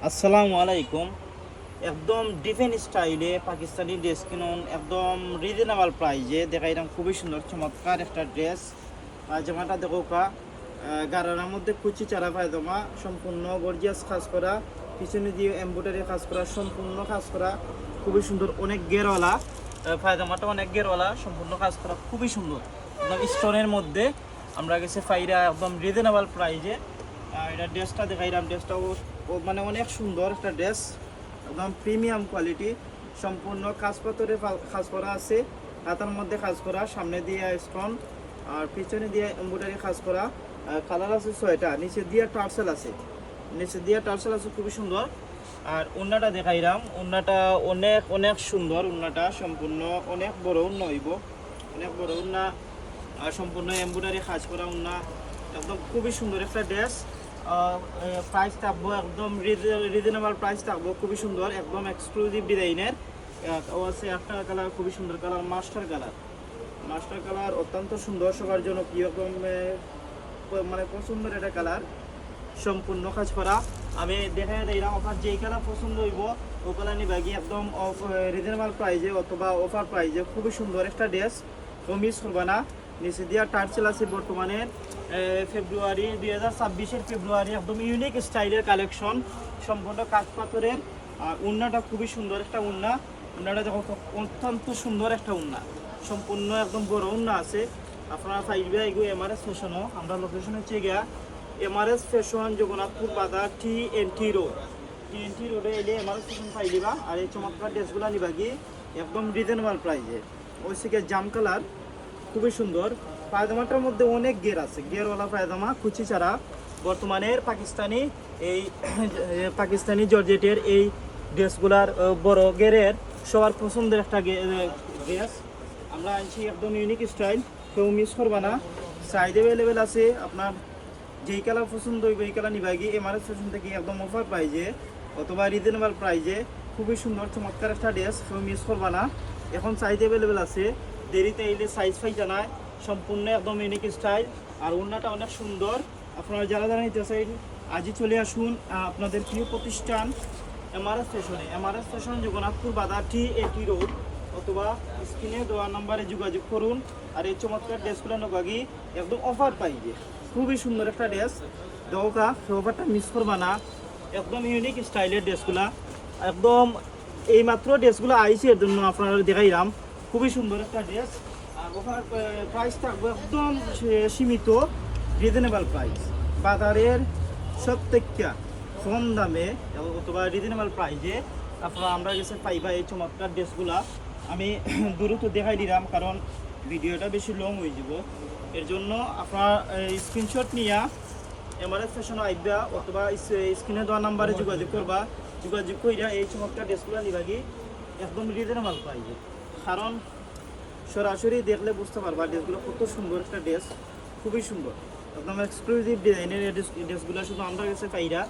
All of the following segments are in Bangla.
আসসালামু আলাইকুম। একদম ডিফেন্স স্টাইলে পাকিস্তানি ড্রেস কিনুন, একদম রিজনেবল প্রাইজে দেখাইলাম। খুবই সুন্দর চমৎকার একটা ড্রেস। জামাটা দেখো গারার মধ্যে কুচি চারা পায়জামা, সম্পূর্ণ গর্জিয়াস কাজ করা, পিছনে দিয়ে এমব্রয়ডারি কাজ করা, সম্পূর্ণ কাজ করা, খুবই সুন্দর। অনেক গেরওয়ালা পায়জামাটা, অনেক গেরওয়ালা, সম্পূর্ণ কাজ করা, খুবই সুন্দর। একদম স্টোনের মধ্যে আমরা গেছে ফাইরা, একদম রিজনেবল প্রাইজে। এটা ড্রেসটা দেখাইলাম। ড্রেসটাও মানে অনেক সুন্দর একটা ড্রেস, একদম প্রিমিয়াম কোয়ালিটি, সম্পূর্ণ কাজ পাথরে কাজ করা আছে, হাতার মধ্যে কাজ করা, সামনে দিয়ে স্টোন আর পিছনে দিয়ে এমব্রয়ডারি কাজ করা। কালার আছে 6টা, নিচে দিয়ে টার্সেল আছে, খুবই সুন্দর। আর ওন্নাটা দেখাইলাম, ওন্নাটা অনেক অনেক সুন্দর। ওন্নাটা সম্পূর্ণ অনেক বড় ওন্না হইব, অনেক বড় ওন্না, সম্পূর্ণ এমব্রয়ডারি কাজ করা ওন্না, একদম খুবই সুন্দর একটা ড্রেস। প্রাইস থাকবো একদম রিজনেবল প্রাইস থাকবো, খুবই সুন্দর, একদম এক্সক্লুসিভ ডিজাইনের। ও আছে একটা কালার, খুবই সুন্দর কালার, মাস্টার কালার অত্যন্ত সুন্দর, সবার জন্য প্রিয়, একদম মানে পছন্দের একটা কালার, সম্পূর্ণ কাজ করা। আমি দেখা দিলাম আপনার যেই কালার পছন্দ হইব ও কালার নিবা গিয়ে, একদম রিজনেবল প্রাইজে অথবা অফার প্রাইজে, খুবই সুন্দর একটা ড্রেস, তো মিস করবে না। নিচে দিয়া টার্সেল আছে বর্তমানে ফেব্রুয়ারি 2026-এর ফেব্রুয়ারি, একদম ইউনিক স্টাইলের কালেকশন, সম্পূর্ণ কাজ পাথরের। আর উন্নাটা খুবই সুন্দর একটা উন্নাটা দেখো, অত্যন্ত সুন্দর একটা উন্না, সম্পূর্ণ একদম বড় উন্না আছে। আপনারা পাইবে এগুলো এমআরএস ফ্যাশনও। আমরা লোকেশন হচ্ছে গিয়া এমআরএস ফ্যাশন, জগন্নাথপুর বাজার, টিএনটি রোডে এলে এমআরএস ফ্যাশন পাইলিবা। আর এই চমৎকার ড্রেসগুলো নিবা গিয়ে একদম রিজনেবল প্রাইজে। ওই থেকে জাম কালার, খুবই সুন্দর। পায়জামাটার মধ্যে অনেক গের আছে, গেরওয়ালা পায়জামা, কুচি ছাড়া, বর্তমানের পাকিস্তানি জর্জেটের এই ড্রেসগুলার বড় গেরের সবার পছন্দের একটা ড্রেস আমরা আনছি, একদম ইউনিক স্টাইল, কেউ মিস করবা না। সাইজ অ্যাভেলেবেল আছে, আপনার যেই কালার পছন্দ হইবে এই কালার নিবা গিয়ে এমআরএস ফ্যাশন থেকে, একদম অফার প্রাইজে অথবা রিজনেবল প্রাইজে, খুবই সুন্দর চমৎকার একটা ড্রেস, কেউ মিস করবা না। এখন সাইজ অ্যাভেলেবেল আছে, দেরিতে এলে সাইজ পাই জানায়, সম্পূর্ণ একদম ইউনিক স্টাইল। আর ওড়নাটা অনেক সুন্দর। আপনারা যারা যারা নিতে চাই আজই চলে আসুন আপনাদের প্রিয় প্রতিষ্ঠান এমআরএস ফ্যাশন, জগন্নাথপুর বাজার, টিএনটি রোড, অথবা স্ক্রিনে দেওয়া নাম্বারে যোগাযোগ করুন। আর এই চমৎকার ড্রেসগুলো নগাগি একদম অফার পাইবে, খুবই সুন্দর একটা ড্রেস, দৌকা অফারটা মিস করবা না। একদম ইউনিক স্টাইলের ড্রেসগুলা, একদম এইমাত্র ড্রেসগুলো আইসি, এর জন্য আপনারা দেখাইলাম। খুবই সুন্দর একটা ড্রেস। আর ওখানে প্রাইস থাকবে একদম সীমিত, রিজনেবল প্রাইস, বাজারের সব থেকে কম দামে অথবা রিজনেবল প্রাইসে আপনারা আমরা কাছে পাইবা এই চমৎকার ড্রেসগুলা। আমি দ্রুত দেখাই দিলাম কারণ ভিডিওটা বেশি লং হয়ে যাব, এর জন্য আপনারা স্ক্রিনশট নিয়ে এমআরএস ফ্যাশন আইবা অথবা স্ক্রিনে দেওয়া নাম্বারে যোগাযোগ কইরা এই চমৎকার ড্রেসগুলো নিবাগি একদম রিজনেবল প্রাইসে। কারণ সরাসরি দেখলে বুঝতে পারবা ড্রেসগুলো কত সুন্দর একটা ড্রেস, খুবই সুন্দর, একদম এক্সক্লুসিভ ডিজাইনের ড্রেসগুলো শুধু আমরা কাছে পাইরা,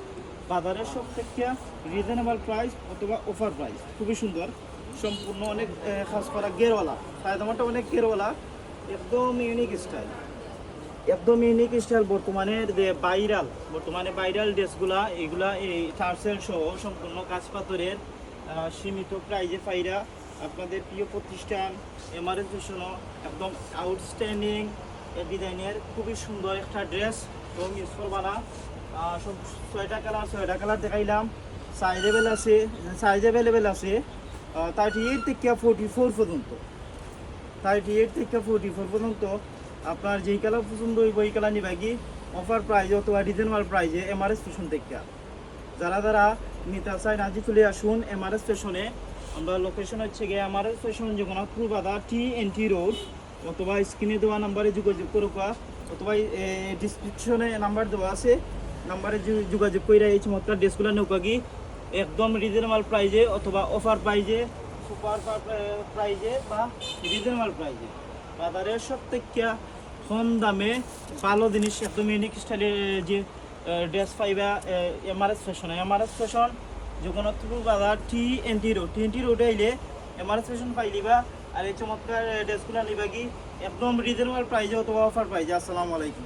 বাজারের সব থেকে রিজনেবল প্রাইস অথবা অফার প্রাইস, খুবই সুন্দর, সম্পূর্ণ অনেক কাজ করা, গেরওয়ালা পায়জামাটা, অনেক গেরওয়ালা, একদম ইউনিক স্টাইল। বর্তমানে ভাইরাল ড্রেসগুলা, এগুলা এই টার্সেল সহ সম্পূর্ণ কাজ পাথরের, সীমিত প্রাইজে পাইরা আপনাদের প্রিয় প্রতিষ্ঠান এমআরএস ফ্যাশনও, একদম আউটস্ট্যান্ডিং ডিজাইনের খুবই সুন্দর একটা ড্রেস, তো মিস করবা না। সব 6টা কালার দেখাইলাম। সাইজ অ্যাভেলেবেল আছে 38 থেকে 44 পর্যন্ত, আপনার যেই কালার পছন্দ হইব এই কালার নিবা কি অফার প্রাইজে অথবা রিজনেবল প্রাইজে এমআরএস ফ্যাশন থেকে। যারা নিতে চাই আজই চলে আসুন এমআরএস ফ্যাশনে। আমরা লোকেশন হচ্ছে গিয়ে এমআরএস ফ্যাশন, জগন্নাথপুর বাজার, টিএনটি রোড, অথবা স্ক্রিনে দেওয়া নাম্বারে যোগাযোগ করবা, অথবা ডিসক্রিপশনে নাম্বার দেওয়া আছে, নাম্বারে যোগাযোগ করে এই চমৎকার ড্রেসগুলো নৌকাগি একদম রিজনেবল প্রাইজে অথবা অফার প্রাইজে, সুপার প্রাইজে বা রিজনেবল প্রাইজে, বাজারের সব থেকে কম দামে ভালো জিনিস, একদম ইউনিক স্টাইলের যে ড্রেস পাইবা এমআরএস ফ্যাশন, জগন্নাথপুর বাজার, টিএনটি রোডে আইলে এমআরএস ফ্যাশন পাইলিবা। আর এই চমৎকার ড্রেসগুলো নিবা কি একদম রিজনেবল প্রাইজে অথবা অফার প্রাইজে। আসসালামু আলাইকুম।